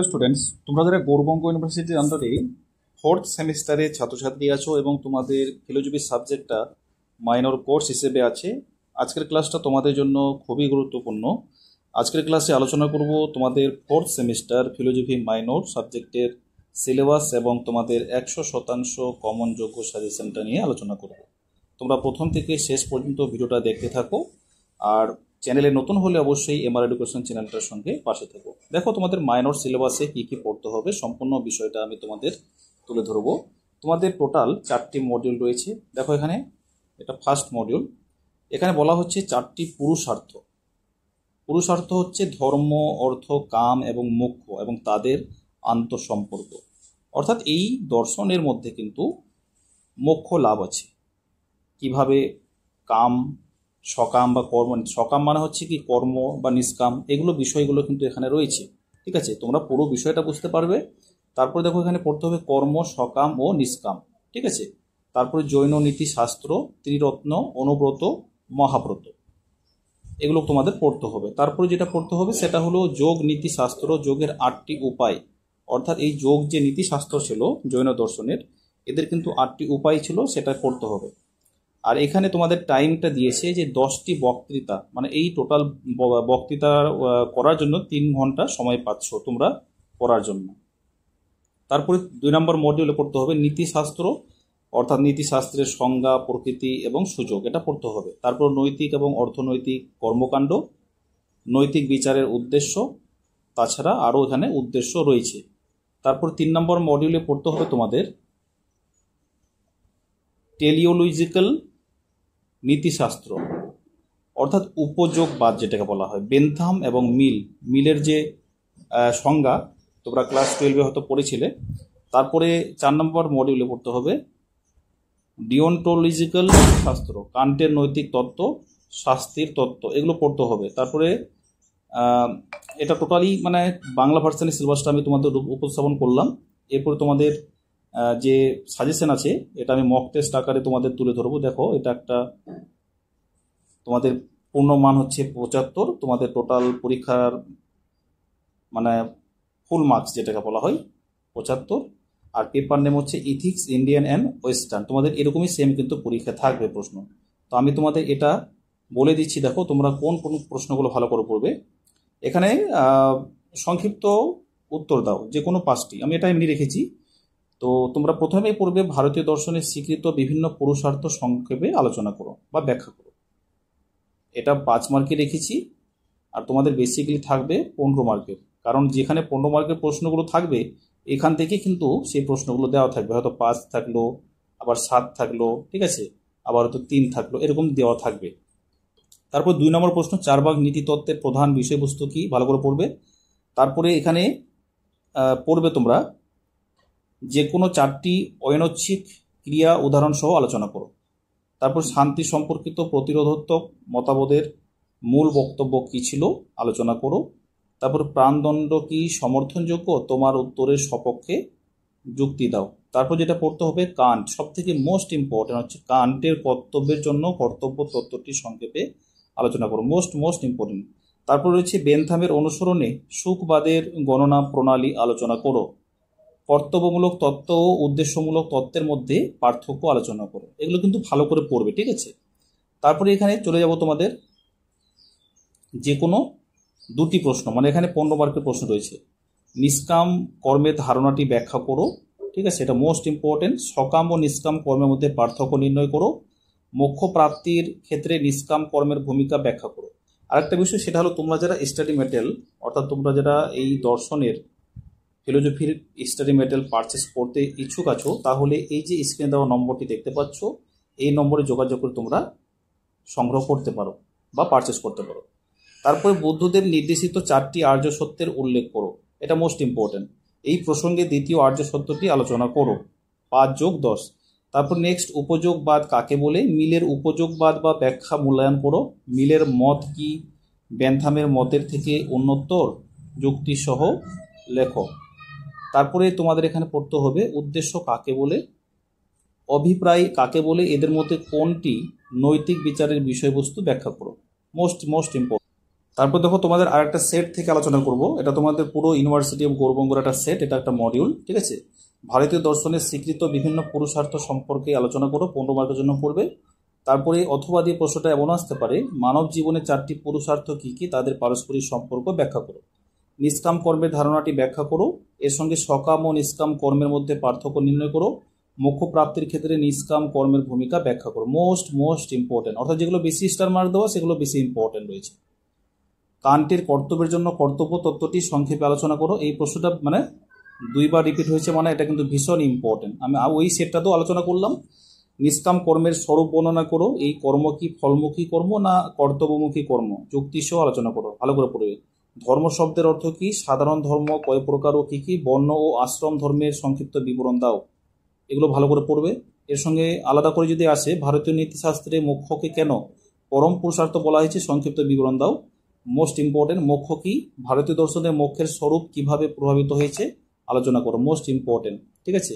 Students, তোমরা যারা গৌরবঙ্গ ইউনিভার্সিটির আন্ডারে ফোর্থ সেমিস্টারে ছাত্রছাত্রী আছো এবং তোমাদের ফিলোজফি সাবজেক্টটা মাইনর কোর্স হিসেবে আছে, আজকের ক্লাসটা তোমাদের জন্য খুবই গুরুত্বপূর্ণ। আজকের ক্লাসে আলোচনা করব তোমাদের ফোর্থ সেমিস্টার ফিলোজফি মাইনর সাবজেক্টের সিলেবাস এবং তোমাদের 100% কমন যোগ্য সাজেশনটা নিয়ে আলোচনা করব। তোমরা প্রথম থেকে শেষ পর্যন্ত ভিডিওটা দেখতে থাকো, আর চ্যানেলে নতুন হলে অবশ্যই এমআর এডুকেশন চ্যানেলটার সঙ্গে পাশে থাকো। দেখো তোমাদের মাইনর সিলেবাসে কি কি পড়তে হবে সম্পূর্ণ বিষয়টা আমি তোমাদের তুলে ধরবো। তোমাদের টোটাল 4টি মডিউল রয়েছে। দেখো এখানে এটা ফার্স্ট মডিউল। এখানে বলা হচ্ছে 4টি পুরুষার্থ। পুরুষার্থ হচ্ছে ধর্ম, অর্থ, কাম এবং মোক্ষ এবং তাদের আন্তঃসম্পর্ক। অর্থাৎ এই দর্শনের মধ্যে কিন্তু মোক্ষ লাভ আছে। কিভাবে কাম, সকাম বা কর্ম, সকাম মানে হচ্ছে কি কর্ম বা নিষ্কাম, এগুলো বিষয়গুলো কিন্তু এখানে রয়েছে। ঠিক আছে, তোমরা পুরো বিষয়টা বুঝতে পারবে। তারপরে দেখো এখানে পড়তে হবে কর্ম, সকাম ও নিষ্কাম। ঠিক আছে, তারপরে জৈন নীতি শাস্ত্র, ত্রিরত্ন, অনুব্রত, মহাব্রত, এগুলো তোমাদের পড়তে হবে। তারপরে যেটা পড়তে হবে সেটা হলো যোগ নীতি শাস্ত্র, যোগের 8টি উপায়। অর্থাৎ এই যোগ যে নীতিশাস্ত্র ছিল জৈন দর্শনের, এদের কিন্তু 8টি উপায় ছিল, সেটা পড়তে হবে। আর এখানে তোমাদের টাইমটা দিয়েছে যে 10টি বক্তৃতা, মানে এই টোটাল বক্তৃতা করার জন্য 3 ঘন্টা সময় পাচ্ছ তোমরা পড়ার জন্য। তারপরে 2 নম্বর মডিউলে পড়তে হবে নীতিশাস্ত্র, অর্থাৎ নীতিশাস্ত্রের সংজ্ঞা, প্রকৃতি এবং সুযোগ, এটা পড়তে হবে। তারপর নৈতিক এবং অর্থনৈতিক কর্মকাণ্ড, নৈতিক বিচারের উদ্দেশ্য, তাছাড়া আরও এখানে উদ্দেশ্য রয়েছে। তারপর 3 নম্বর মডিউলে পড়তে হবে তোমাদের টেলিওলজিক্যাল নীতিশাস্ত্র, অর্থাৎ উপযোগবাদ যেটাকে বলা হয়। বেন্থাম এবং মিলের যে সংজ্ঞা তোমরা ক্লাস 12-এ হয়তো পড়েছিলে। তারপরে 4 নম্বর মডিউলে পড়তে হবে ডিওন্টোলজিক্যাল শাস্ত্র, কান্টের নৈতিক তত্ত্ব, শাস্তির তত্ত্ব, এগুলো পড়তে হবে। তারপরে এটা টোটালি মানে বাংলা ভার্সানের সিলেবাসটা আমি তোমাদের উপস্থাপন করলাম। এরপরে তোমাদের যে সাজেশন আছে এটা আমি মক টেস্ট আকারে তোমাদের তুলে ধরবো। দেখো এটা একটা তোমাদের পূর্ণমান হচ্ছে 75, তোমাদের টোটাল পরীক্ষার মানে ফুল মার্কস যেটাকে বলা হয় 75। আর পেপার নেম হচ্ছে ইথিক্স ইন্ডিয়ান অ্যান্ড ওয়েস্টার্ন। তোমাদের এরকমই সেম কিন্তু পরীক্ষা থাকবে প্রশ্ন। তো আমি তোমাদের এটা বলে দিচ্ছি, দেখো তোমরা কোন কোন প্রশ্নগুলো ভালো করে পড়বে। এখানে সংক্ষিপ্ত উত্তর দাও যে কোনো 5টি, আমি এটা এমনি রেখেছি। তো তোমরা প্রথমেই পড়বে ভারতীয় দর্শনের স্বীকৃত বিভিন্ন পুরুষার্থ সংক্ষেপে আলোচনা করো বা ব্যাখ্যা করো। এটা 5 মার্কে রেখেছি। আর তোমাদের বেসিক্যালি থাকবে 15 মার্কের, কারণ যেখানে 15 মার্কের প্রশ্নগুলো থাকবে এখান থেকে কিন্তু সেই প্রশ্নগুলো দেওয়া থাকবে। হয়তো 5 থাকলো, আবার 7 থাকলো, ঠিক আছে, আবার হয়তো 3 থাকলো, এরকম দেওয়া থাকবে। তারপর 2 নম্বর প্রশ্ন, 4 ভাগ নীতি তত্ত্বের প্রধান বিষয়বস্তু কি, ভালো করে পড়বে। তারপরে এখানে পড়বে তোমরা যে কোনো 4টি ঐনৈচ্ছিক ক্রিয়া উদাহরণ সহ আলোচনা করো। তারপর শান্তি সম্পর্কিত প্রতিরোধাত্মক মতবাদের মূল বক্তব্য কী ছিল আলোচনা করো। তারপর প্রাণদণ্ড কি সমর্থনযোগ্য, তোমার উত্তরের সপক্ষে যুক্তি দাও। তারপর যেটা পড়তে হবে কান্ট, সব থেকে মোস্ট ইম্পর্টেন্ট হচ্ছে কান্টের কর্তব্যের জন্য কর্তব্য তত্ত্বটি সংক্ষেপে আলোচনা করো, মোস্ট ইম্পর্টেন্ট। তারপর রয়েছে বেন্থামের অনুসরণে সুখবাদের গণনা প্রণালী আলোচনা করো। কর্তব্যমূলক তত্ত্ব ও উদ্দেশ্যমূলক তত্ত্বের মধ্যে পার্থক্য আলোচনা করো। এগুলো কিন্তু ভালো করে পড়বে, ঠিক আছে। তারপরে এখানে চলে যাব তোমাদের যে কোনো 2টি প্রশ্ন, মানে এখানে 15 মার্কের প্রশ্ন রয়েছে। নিষ্কাম কর্মের ধারণাটি ব্যাখ্যা করো, ঠিক আছে, এটা মোস্ট ইম্পর্টেন্ট। সকাম ও নিষ্কাম কর্মের মধ্যে পার্থক্য নির্ণয় করো। মোক্ষ প্রাপ্তির ক্ষেত্রে নিষ্কাম কর্মের ভূমিকা ব্যাখ্যা করো। আরেকটা বিষয় সেটা হলো তোমরা যারা স্টাডি মেটেরিয়াল, অর্থাৎ তোমরা যারা এই দর্শনের ফিলোজফির স্টাডি মেটেরিয়াল পারচেস করতে ইচ্ছুক আছো, তাহলে এই যে স্ক্রিনে দেওয়া নম্বরটি দেখতে পাচ্ছ, এই নম্বরে যোগাযোগ করে তোমরা সংগ্রহ করতে পারো বা পারচেস করতে পারো। তারপরে বুদ্ধদেব নির্দেশিত 4টি আর্য সত্যের উল্লেখ করো, এটা মোস্ট ইম্পর্টেন্ট। এই প্রসঙ্গে দ্বিতীয় আর্য সত্যটি আলোচনা করো, 5 যোগ 10। তারপর নেক্সট উপযোগবাদ কাকে বলে, মিলের উপযোগবাদ বা ব্যাখ্যা মূল্যায়ন করো। মিলের মত কি বেন্থামের মতের থেকে উন্নতর, যুক্তি সহ লেখো। তারপরে তোমাদের এখানে পড়তে হবে উদ্দেশ্য কাকে বলে, অভিপ্রায় কাকে বলে, এদের মধ্যে কোনটি নৈতিক বিচারের বিষয়বস্তু ব্যাখ্যা করো, মোস্ট ইম্পর্টেন্ট। তারপর দেখো তোমাদের আরেকটা সেট থেকে আলোচনা করব। এটা তোমাদের পুরো ইউনিভার্সিটি অফ গৌড়বঙ্গের একটা সেট, এটা একটা মডিউল, ঠিক আছে। ভারতীয় দর্শনের স্বীকৃত বিভিন্ন পুরুষার্থ সম্পর্কে আলোচনা করো, 15 মার্কের জন্য পড়বে। তারপরে অথবা দিয়ে প্রশ্নটা এমন আসতে পারে, মানব জীবনে 4টি পুরুষার্থ কি কি, তাদের পারস্পরিক সম্পর্ক ব্যাখ্যা করো। নিষ্কাম কর্মের ধারণাটি ব্যাখ্যা করো। এর সঙ্গে সকাম ও নিষ্কাম কর্মের মধ্যে পার্থক্য নির্ণয় করো। মোক্ষ প্রাপ্তির ক্ষেত্রে নিষ্কাম কর্মের ভূমিকা ব্যাখ্যা করো। মোস্ট ইম্পর্টেন্ট, অর্থাৎ যেগুলো বেশি স্টার মার্ক দেওয়া সেগুলো বেশি ইম্পর্টেন্ট রয়েছে। কান্টের কর্তব্যের জন্য কর্তব্য তত্ত্বটি সংক্ষেপে আলোচনা করো। এই প্রশ্নটা মানে 2বার রিপিট হয়েছে, মানে এটা কিন্তু ভীষণ ইম্পর্টেন্ট। আমি ওই সেটটাতেও আলোচনা করলাম। নিষ্কাম কর্মের স্বরূপ বর্ণনা করো। এই কর্ম কি ফলমুখী কর্ম না কর্তব্যমুখী কর্ম, যুক্তি সহ আলোচনা করো, ভালো করে পড়বে। ধর্ম শব্দের অর্থ কি, সাধারণ ধর্ম কয় প্রকার ও কি কি, বর্ণ ও আশ্রম ধর্মের সংক্ষিপ্ত বিবরণ দাও, এগুলো ভালো করে পড়বে। এর সঙ্গে আলাদা করে যদি আসে, ভারতীয় নীতিশাস্ত্রে মোক্ষকে কেন পরম পুরুষার্থ বলা হয়েছে, সংক্ষিপ্ত বিবরণ দাও। মোস্ট ইম্পর্টেন্ট, মোক্ষ কি, ভারতীয় দর্শনের মোক্ষের স্বরূপ কিভাবে প্রভাবিত হয়েছে আলোচনা করো, মোস্ট ইম্পর্টেন্ট, ঠিক আছে।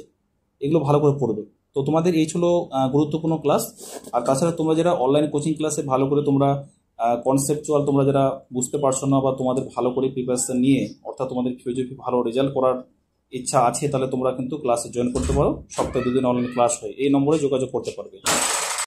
এগুলো ভালো করে পড়বে। তো তোমাদের এই ছিল গুরুত্বপূর্ণ ক্লাস। আর তাছাড়া তোমরা যারা অনলাইন কোচিং ক্লাসে ভালো করে তোমরা কনসেপচুয়াল তোমরা যারা বুঝতে পারছো না, বা তোমাদের ভালো করে প্রিপারেশন নিয়ে, অর্থাৎ তোমাদের ফিজিওগ্রাফি ভালো রেজাল্ট করার ইচ্ছা আছে, তাহলে তোমরা কিন্তু ক্লাসে জয়েন করতে পারো। সপ্তাহে 2 দিন অনলাইন ক্লাস হয়, এই নম্বরে যোগাযোগ করতে পারবে।